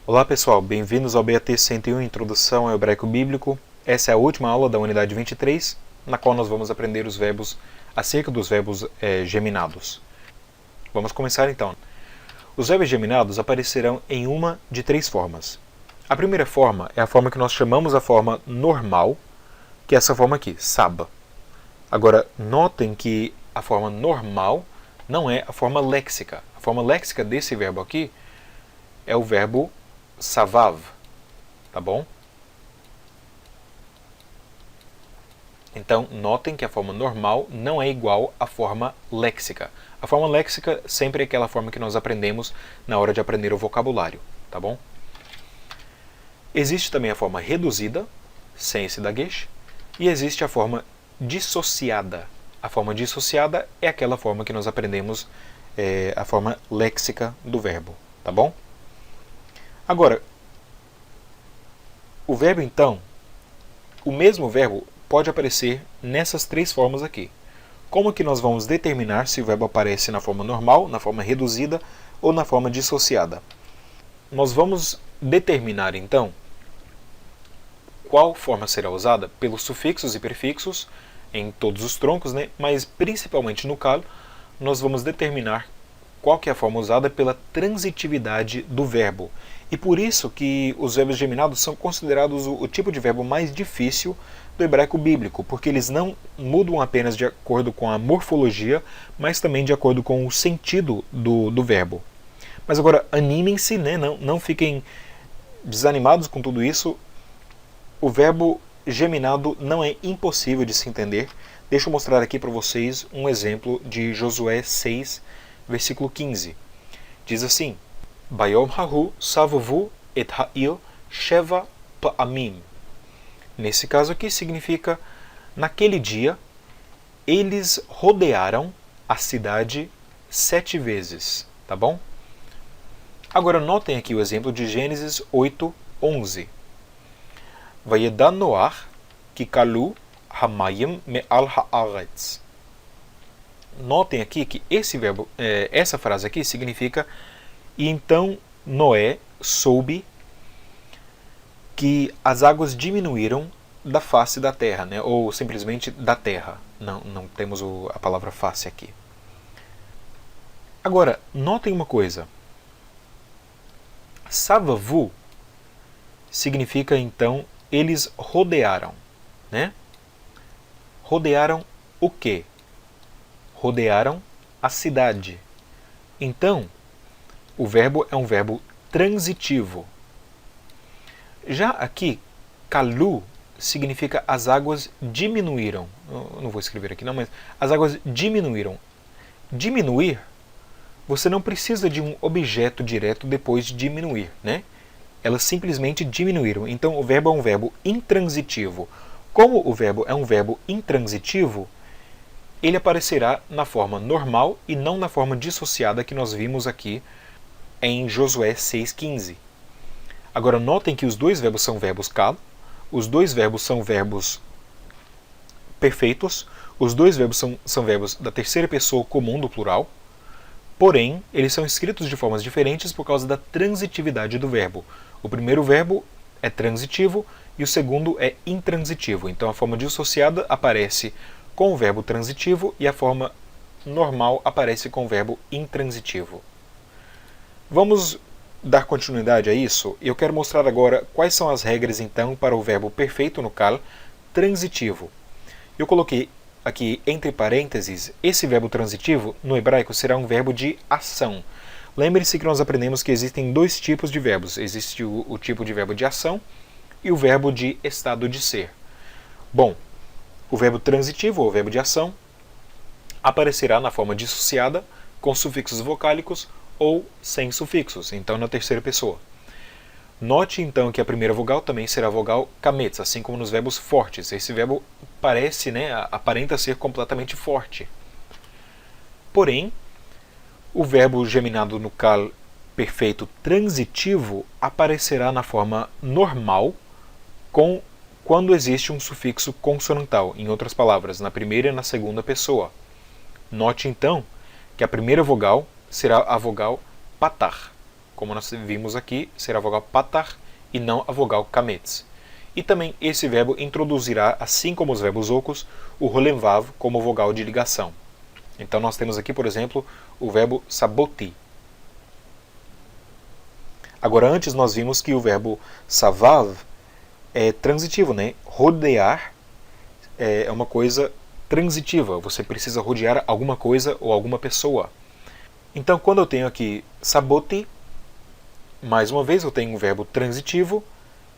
Olá pessoal, bem-vindos ao BAT 101 Introdução ao Hebraico Bíblico. Essa é a última aula da unidade 23, na qual nós vamos aprender acerca dos verbos geminados. Vamos começar então. Os verbos geminados aparecerão em uma de três formas. A primeira forma é a forma que nós chamamos a forma normal, que é essa forma aqui, saba. Agora, notem que a forma normal não é a forma léxica. A forma léxica desse verbo aqui é o verbo savav, tá bom? Então, notem que a forma normal não é igual à forma léxica. A forma léxica sempre é aquela forma que nós aprendemos na hora de aprender o vocabulário, tá bom? Existe também a forma reduzida, sem esse dagesh, e existe a forma dissociada. A forma dissociada é aquela forma que nós aprendemos, a forma léxica do verbo, tá bom? Agora, o verbo então, o mesmo verbo pode aparecer nessas três formas aqui. Como que nós vamos determinar se o verbo aparece na forma normal, na forma reduzida ou na forma dissociada? Nós vamos determinar então qual forma será usada pelos sufixos e prefixos em todos os troncos, né? Mas principalmente no kal, nós vamos determinar qual que é a forma usada pela transitividade do verbo. E por isso que os verbos geminados são considerados o tipo de verbo mais difícil do hebraico bíblico, porque eles não mudam apenas de acordo com a morfologia, mas também de acordo com o sentido do verbo. Mas agora, animem-se, né? Não fiquem desanimados com tudo isso. O verbo geminado não é impossível de se entender. Deixa eu mostrar aqui para vocês um exemplo de Josué 6, versículo 15. Diz assim: Bayom hahu savovu et ha'ir sheva pa'amim. Nesse caso aqui significa, naquele dia, eles rodearam a cidade 7 vezes, tá bom? Agora notem aqui o exemplo de Gênesis 8, 11. Vayedan Noach ki kalu hamayim me'al ha'aretz. Notem aqui que essa frase aqui significa: e então Noé soube que as águas diminuíram da face da terra, né? Ou simplesmente da terra. Não temos a palavra face aqui. Agora, notem uma coisa. Savavu significa então eles rodearam, né? Rodearam o quê? Rodearam a cidade. Então, o verbo é um verbo transitivo. Já aqui, kalu significa as águas diminuíram. Eu não vou escrever aqui não, mas as águas diminuíram. Diminuir, você não precisa de um objeto direto depois de diminuir, né? Elas simplesmente diminuíram. Então o verbo é um verbo intransitivo. Como o verbo é um verbo intransitivo, ele aparecerá na forma normal e não na forma dissociada que nós vimos aqui em Josué 6,15. Agora notem que os dois verbos são verbos kal, os dois verbos são verbos perfeitos, os dois verbos são verbos da terceira pessoa comum do plural, porém eles são escritos de formas diferentes por causa da transitividade do verbo. O primeiro verbo é transitivo e o segundo é intransitivo. Então a forma dissociada aparece com o verbo transitivo e a forma normal aparece com o verbo intransitivo. Vamos dar continuidade a isso. Eu quero mostrar agora quais são as regras então para o verbo perfeito no kal transitivo. Eu coloquei aqui entre parênteses, esse verbo transitivo no hebraico será um verbo de ação. Lembre-se que nós aprendemos que existem dois tipos de verbos. Existe o tipo de verbo de ação e o verbo de estado de ser. Bom, o verbo transitivo, ou verbo de ação, aparecerá na forma dissociada, com sufixos vocálicos ou sem sufixos, então na terceira pessoa. Note então que a primeira vogal também será a vogal kametz, assim como nos verbos fortes. Esse verbo parece, aparenta ser completamente forte. Porém, o verbo geminado no kal perfeito transitivo aparecerá na forma normal quando existe um sufixo consonantal, em outras palavras, na primeira e na segunda pessoa. Note então que a primeira vogal será a vogal patar, como nós vimos aqui, será a vogal patar e não a vogal kametz. E também esse verbo introduzirá, assim como os verbos ocos, o rolemvav como vogal de ligação. Então nós temos aqui, por exemplo, o verbo saboti. Agora, antes nós vimos que o verbo savav é transitivo, né? Rodear é uma coisa transitiva. Você precisa rodear alguma coisa ou alguma pessoa. Então, quando eu tenho aqui saboti, mais uma vez eu tenho um verbo transitivo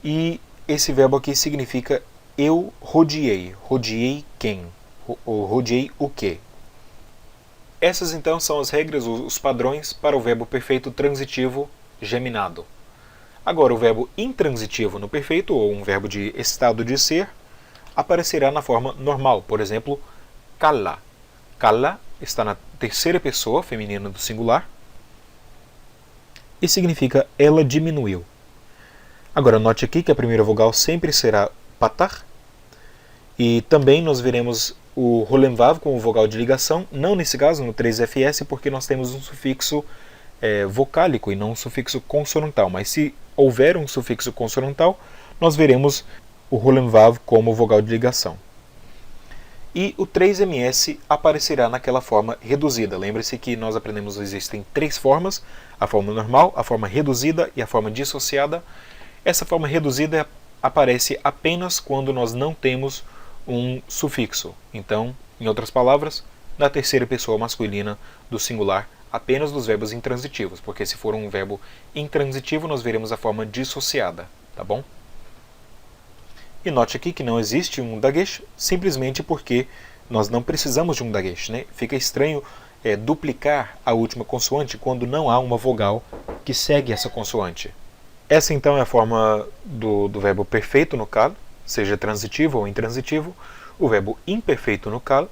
e esse verbo aqui significa eu rodeei. Rodeei quem? Ou rodeei o quê? Essas então são as regras, os padrões para o verbo perfeito transitivo geminado. Agora, o verbo intransitivo no perfeito, ou um verbo de estado de ser, aparecerá na forma normal. Por exemplo, kalla. Kalla está na terceira pessoa feminina do singular e significa ela diminuiu. Agora, note aqui que a primeira vogal sempre será patar. E também nós veremos o rolemvav como vogal de ligação, não nesse caso, no 3FS, porque nós temos um sufixo vocálico e não um sufixo consonantal. Mas se houver um sufixo consonantal, nós veremos o rolemvav como vogal de ligação. E o 3MS aparecerá naquela forma reduzida. Lembre-se que nós aprendemos que existem três formas: a forma normal, a forma reduzida e a forma dissociada. Essa forma reduzida aparece apenas quando nós não temos um sufixo. Então, em outras palavras, na terceira pessoa masculina do singular, apenas dos verbos intransitivos, porque se for um verbo intransitivo, nós veremos a forma dissociada, tá bom? E note aqui que não existe um dagesh, simplesmente porque nós não precisamos de um dagesh, né? Fica estranho duplicar a última consoante quando não há uma vogal que segue essa consoante. Essa então é a forma do verbo perfeito no kal, seja transitivo ou intransitivo. O verbo imperfeito no kal,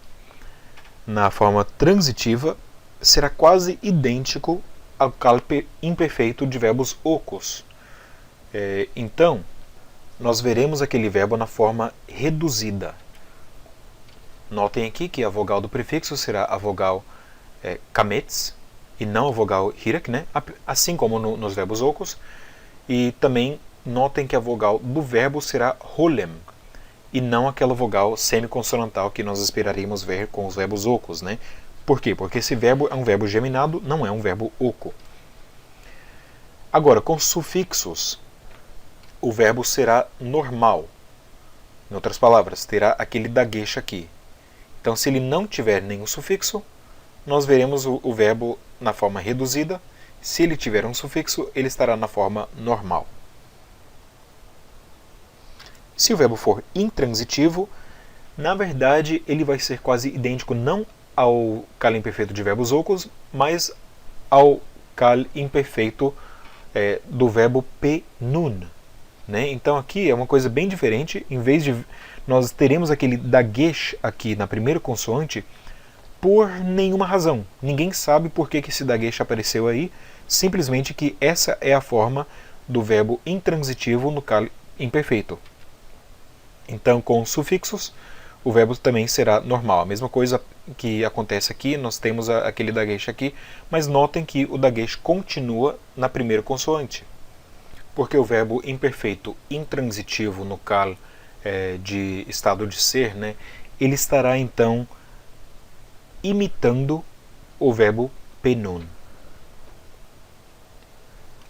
na forma transitiva, será quase idêntico ao kal imperfeito de verbos ocos. Então, nós veremos aquele verbo na forma reduzida. Notem aqui que a vogal do prefixo será a vogal kametz e não a vogal hirak, né? Assim como nos verbos ocos. E também notem que a vogal do verbo será rolem e não aquela vogal semiconsonantal que nós esperaríamos ver com os verbos ocos, né? Por quê? Porque esse verbo é um verbo geminado, não é um verbo oco. Agora, com sufixos, o verbo será normal. Em outras palavras, terá aquele dagesh aqui. Então, se ele não tiver nenhum sufixo, nós veremos o verbo na forma reduzida. Se ele tiver um sufixo, ele estará na forma normal. Se o verbo for intransitivo, na verdade, ele vai ser quase idêntico não ao kal imperfeito de verbos ocos, mas ao kal imperfeito do verbo penun. Né? Então aqui é uma coisa bem diferente. Em vez de nós teremos aquele dagesh aqui na primeira consoante por nenhuma razão. Ninguém sabe por que esse dagesh apareceu aí, simplesmente que essa é a forma do verbo intransitivo no kal imperfeito. Então, com sufixos, o verbo também será normal. A mesma coisa que acontece aqui, nós temos aquele dagesh aqui, mas notem que o dagesh continua na primeira consoante. Porque o verbo imperfeito intransitivo no kal de estado de ser, né, ele estará então imitando o verbo penun.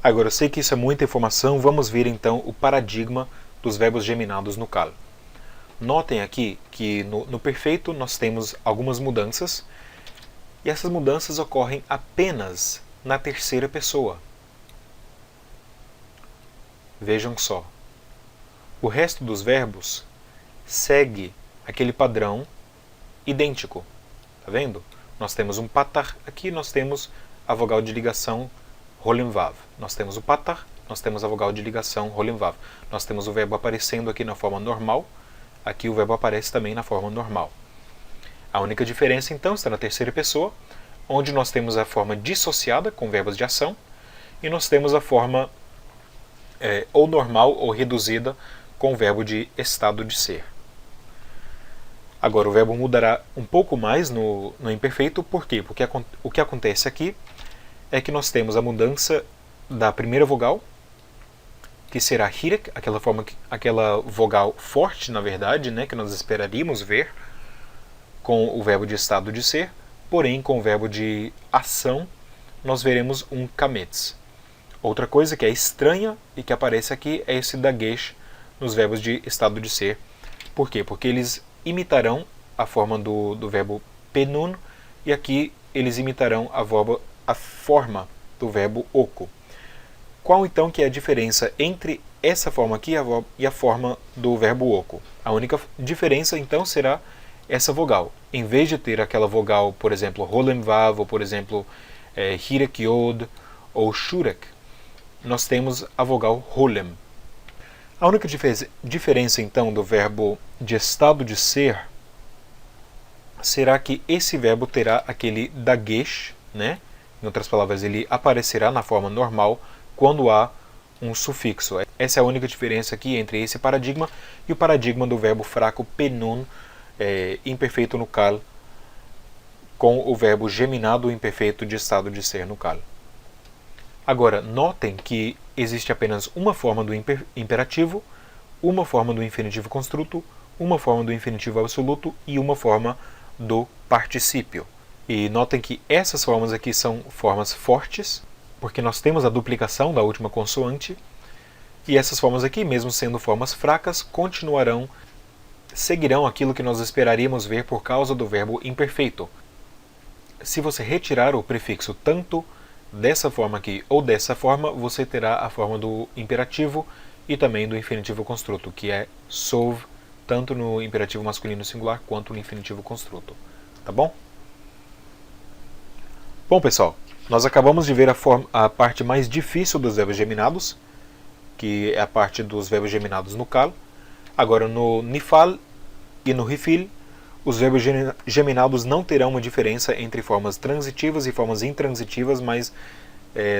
Agora, eu sei que isso é muita informação, vamos ver então o paradigma dos verbos geminados no kal. Notem aqui que no perfeito nós temos algumas mudanças, e essas mudanças ocorrem apenas na terceira pessoa. Vejam só. O resto dos verbos segue aquele padrão idêntico. Tá vendo? Nós temos um patar aqui, nós temos a vogal de ligação rolemvav. Nós temos o patar, nós temos a vogal de ligação rolemvav. Nós temos o verbo aparecendo aqui na forma normal, aqui o verbo aparece também na forma normal. A única diferença então está na terceira pessoa, onde nós temos a forma dissociada com verbos de ação e nós temos a forma ou normal ou reduzida com o verbo de estado de ser. Agora o verbo mudará um pouco mais no imperfeito, por quê? Porque o que acontece aqui é que nós temos a mudança da primeira vogal, que será hirek, aquela vogal forte, na verdade, né, que nós esperaríamos ver com o verbo de estado de ser, porém com o verbo de ação nós veremos um kametz. Outra coisa que é estranha e que aparece aqui é esse dagesh nos verbos de estado de ser. Por quê? Porque eles imitarão a forma do verbo penun, e aqui eles imitarão a forma do verbo oco. Qual então que é a diferença entre essa forma aqui e a forma do verbo oco? A única diferença então será essa vogal. Em vez de ter aquela vogal, por exemplo, rolem vav, ou por exemplo, hirek yod, ou shurek, nós temos a vogal rolem. A única diferença então do verbo de estado de ser será que esse verbo terá aquele dagesh, né? Em outras palavras, ele aparecerá na forma normal quando há um sufixo. Essa é a única diferença aqui entre esse paradigma e o paradigma do verbo fraco penun, imperfeito no kal, com o verbo geminado imperfeito de estado de ser no kal. Agora, notem que existe apenas uma forma do imperativo, uma forma do infinitivo construto, uma forma do infinitivo absoluto e uma forma do particípio. E notem que essas formas aqui são formas fortes, porque nós temos a duplicação da última consoante, e essas formas aqui, mesmo sendo formas fracas, seguirão aquilo que nós esperaríamos ver por causa do verbo imperfeito. Se você retirar o prefixo tanto dessa forma aqui ou dessa forma, você terá a forma do imperativo e também do infinitivo construto, que é sov, tanto no imperativo masculino singular quanto no infinitivo construto. Tá bom? Bom, pessoal, nós acabamos de ver a parte mais difícil dos verbos geminados, que é a parte dos verbos geminados no kal. Agora, no nifal e no rifil, os verbos geminados não terão uma diferença entre formas transitivas e formas intransitivas, mas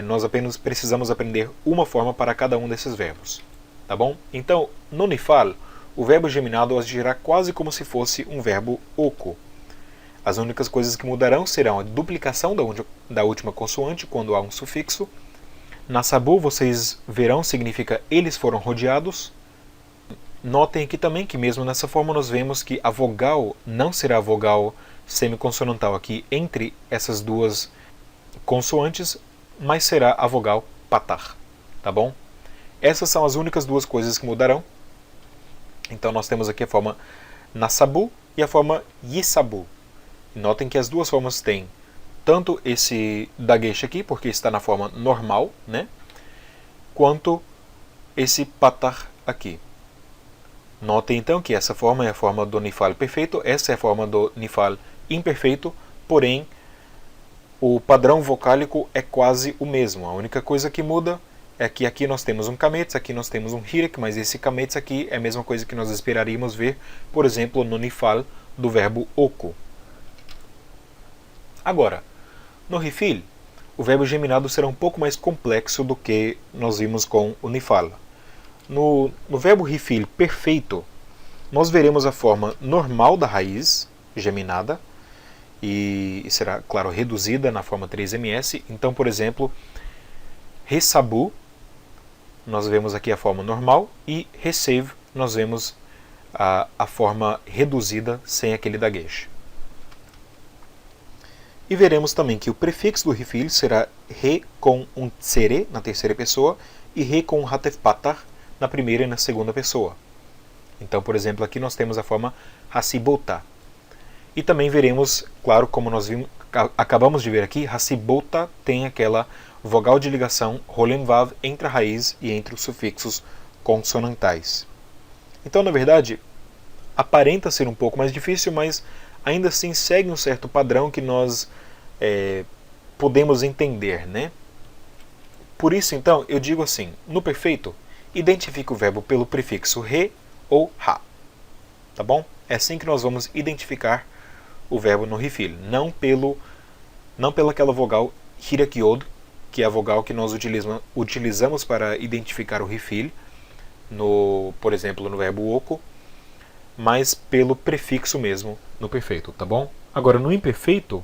nós apenas precisamos aprender uma forma para cada um desses verbos. Tá bom? Então, no nifal, o verbo geminado agirá quase como se fosse um verbo oco. As únicas coisas que mudarão serão a duplicação da última consoante quando há um sufixo. Na sabu, vocês verão, significa eles foram rodeados. Notem aqui também que mesmo nessa forma nós vemos que a vogal não será a vogal semiconsonantal aqui entre essas duas consoantes, mas será a vogal patar. Tá bom? Essas são as únicas duas coisas que mudarão. Então nós temos aqui a forma nasabu e a forma yisabu. Notem que as duas formas têm tanto esse dagesh aqui, porque está na forma normal, né? Quanto esse patar aqui. Notem então que essa forma é a forma do nifal perfeito, essa é a forma do nifal imperfeito, porém o padrão vocálico é quase o mesmo. A única coisa que muda é que aqui nós temos um kametz, aqui nós temos um hirek, mas esse kametz aqui é a mesma coisa que nós esperaríamos ver, por exemplo, no nifal do verbo oco. Agora, no rifil, o verbo geminado será um pouco mais complexo do que nós vimos com o nifal. No verbo rifil perfeito, nós veremos a forma normal da raiz, geminada, e será, claro, reduzida na forma 3ms. Então, por exemplo, resabu, nós vemos aqui a forma normal, e resev, nós vemos a forma reduzida sem aquele dagesh. E veremos também que o prefixo do rifil será re com um tsere na terceira pessoa e re com um hatef patar na primeira e na segunda pessoa. Então, por exemplo, aqui nós temos a forma hasibota. E também veremos, claro, como nós acabamos de ver aqui, hasibota tem aquela vogal de ligação rolem vav entre a raiz e entre os sufixos consonantais. Então, na verdade, aparenta ser um pouco mais difícil, mas ainda assim segue um certo padrão que nós podemos entender, né? Por isso, então, eu digo assim, no perfeito, identifique o verbo pelo prefixo re ou ha. Tá bom? É assim que nós vamos identificar o verbo no rifil, não pelaquela vogal hirek yod, que é a vogal que nós utilizamos para identificar o rifil, por exemplo, no verbo oco, mas pelo prefixo mesmo no perfeito, tá bom? Agora, no imperfeito,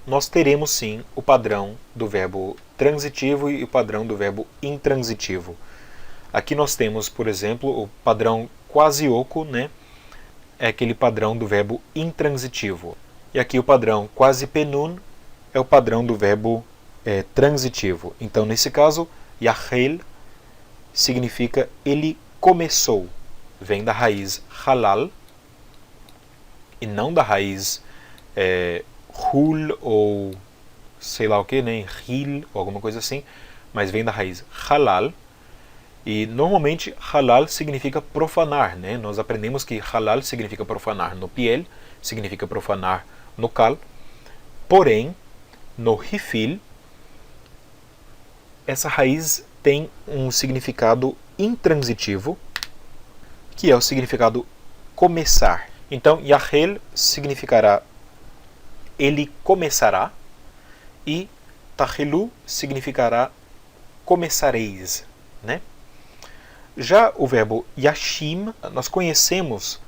nós teremos sim o padrão do verbo transitivo e o padrão do verbo intransitivo. Aqui nós temos, por exemplo, o padrão quase oco, né? É aquele padrão do verbo intransitivo. E aqui o padrão quase penun é o padrão do verbo transitivo. Então, nesse caso, Yahel significa ele começou. Vem da raiz halal e não da raiz hul ou sei lá o que, né? Hil ou alguma coisa assim, mas vem da raiz halal. E normalmente halal significa profanar, né? Nós aprendemos que halal significa profanar no piel, significa profanar no kal. Porém, no rifil, essa raiz tem um significado intransitivo, que é o significado começar. Então, Yahel significará ele começará, e Tahelu significará começareis, né? Já o verbo yashim, nós conhecemos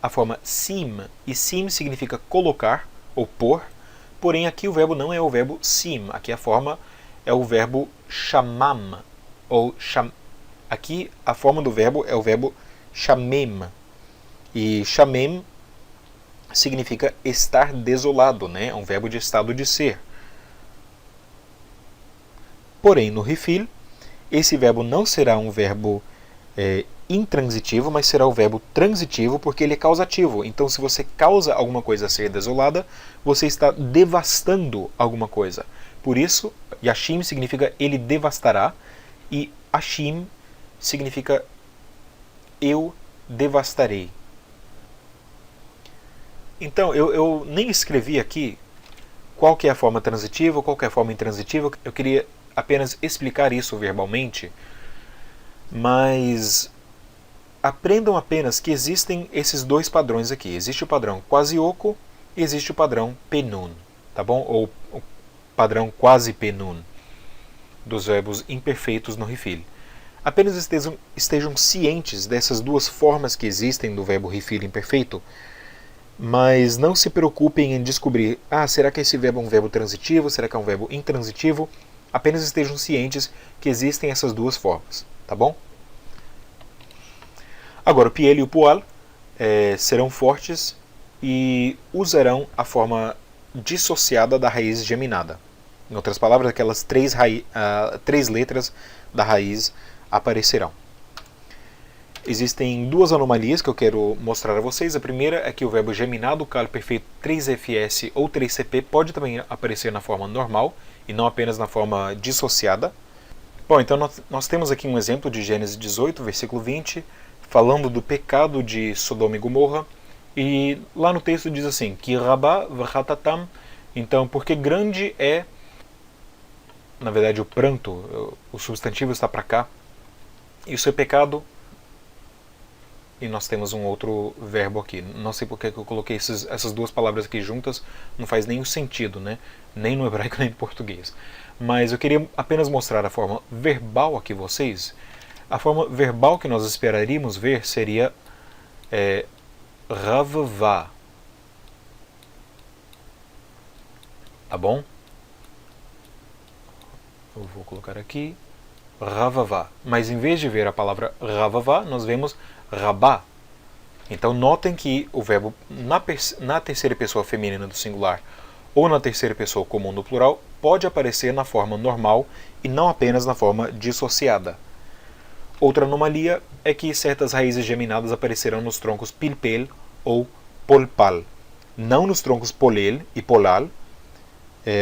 a forma sim, e sim significa colocar ou pôr, porém aqui o verbo não é o verbo sim, aqui a forma é o verbo shamam, ou aqui a forma do verbo é o verbo shamem, e shamem significa estar desolado, né? É um verbo de estado de ser. Porém, no rifil, esse verbo não será um verbo intransitivo, mas será o verbo transitivo, porque ele é causativo. Então, se você causa alguma coisa a ser desolada, você está devastando alguma coisa. Por isso, Yashim significa ele devastará, e Ashim significa eu devastarei. Então, eu nem escrevi aqui qual que é a forma transitiva, qual que é a forma intransitiva. Eu queria apenas explicar isso verbalmente, mas aprendam apenas que existem esses dois padrões aqui. Existe o padrão quase oco e existe o padrão penun, tá bom? Ou o padrão quase penun dos verbos imperfeitos no rifil. Apenas estejam cientes dessas duas formas que existem do verbo rifil imperfeito, mas não se preocupem em descobrir, será que esse verbo é um verbo transitivo, será que é um verbo intransitivo? Apenas estejam cientes que existem essas duas formas, tá bom? Agora, o piel e o poal serão fortes e usarão a forma dissociada da raiz geminada. Em outras palavras, aquelas três letras da raiz aparecerão. Existem duas anomalias que eu quero mostrar a vocês. A primeira é que o verbo geminado, kal perfeito 3fs ou 3cp, pode também aparecer na forma normal e não apenas na forma dissociada. Bom, então nós temos aqui um exemplo de Gênesis 18, versículo 20, falando do pecado de Sodoma e Gomorra. E lá no texto diz assim, Ki rabá v'chatatam, então, porque grande é, na verdade, o pranto, o substantivo está para cá, e o seu pecado. E nós temos um outro verbo aqui. Não sei porque eu coloquei essas duas palavras aqui juntas, não faz nenhum sentido, né? Nem no hebraico nem no português. Mas eu queria apenas mostrar a forma verbal aqui a vocês. A forma verbal que nós esperaríamos ver seria ravvá. Tá bom? Eu vou colocar aqui ravavá. Mas em vez de ver a palavra ravavá, nós vemos rabá. Então notem que o verbo na terceira pessoa feminina do singular ou na terceira pessoa comum do plural pode aparecer na forma normal e não apenas na forma dissociada. Outra anomalia é que certas raízes geminadas aparecerão nos troncos pilpel ou polpal. Não nos troncos polel e polal,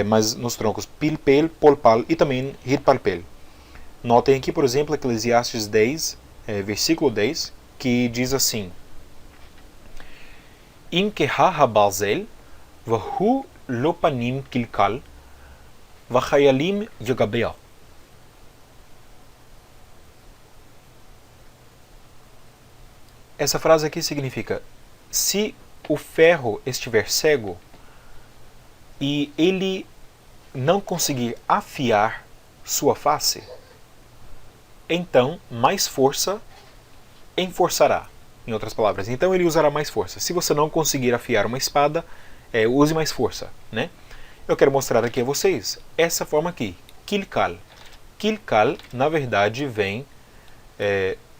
mas nos troncos pilpel, polpal e também hirpalpel. Notem aqui, por exemplo, Eclesiastes 10, versículo 10, que diz assim: Im keha habazel, vahu lopanim kilkal, vachayalim yagabea. Essa frase aqui significa: se o ferro estiver cego e ele não conseguir afiar sua face, então mais força enforçará. Em outras palavras, então ele usará mais força. Se você não conseguir afiar uma espada, use mais força, né? Eu quero mostrar aqui a vocês essa forma aqui, kilkal. Kilkal, na verdade, vem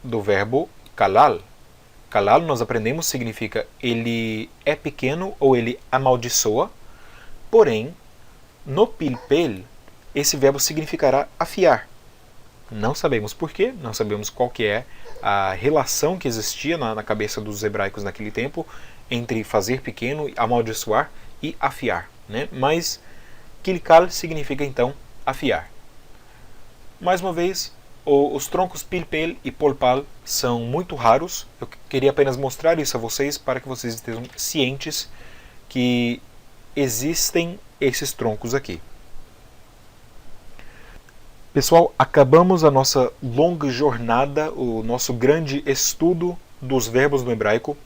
do verbo kalal. Kalal, nós aprendemos, significa ele é pequeno ou ele amaldiçoa. Porém, no pilpel, esse verbo significará afiar. Não sabemos porquê, não sabemos qual que é a relação que existia na cabeça dos hebraicos naquele tempo entre fazer pequeno, amaldiçoar e afiar, né? Mas kilkal significa então afiar. Mais uma vez, os troncos pilpel e polpal são muito raros. Eu queria apenas mostrar isso a vocês para que vocês estejam cientes que existem esses troncos aqui. Pessoal, acabamos a nossa longa jornada, o nosso grande estudo dos verbos no hebraico.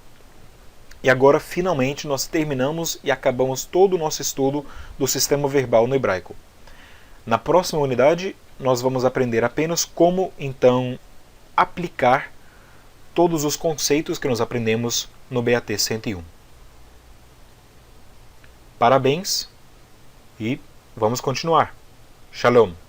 E agora, finalmente, nós terminamos e acabamos todo o nosso estudo do sistema verbal no hebraico. Na próxima unidade, nós vamos aprender apenas como, então, aplicar todos os conceitos que nós aprendemos no BAT 101. Parabéns e vamos continuar. Shalom!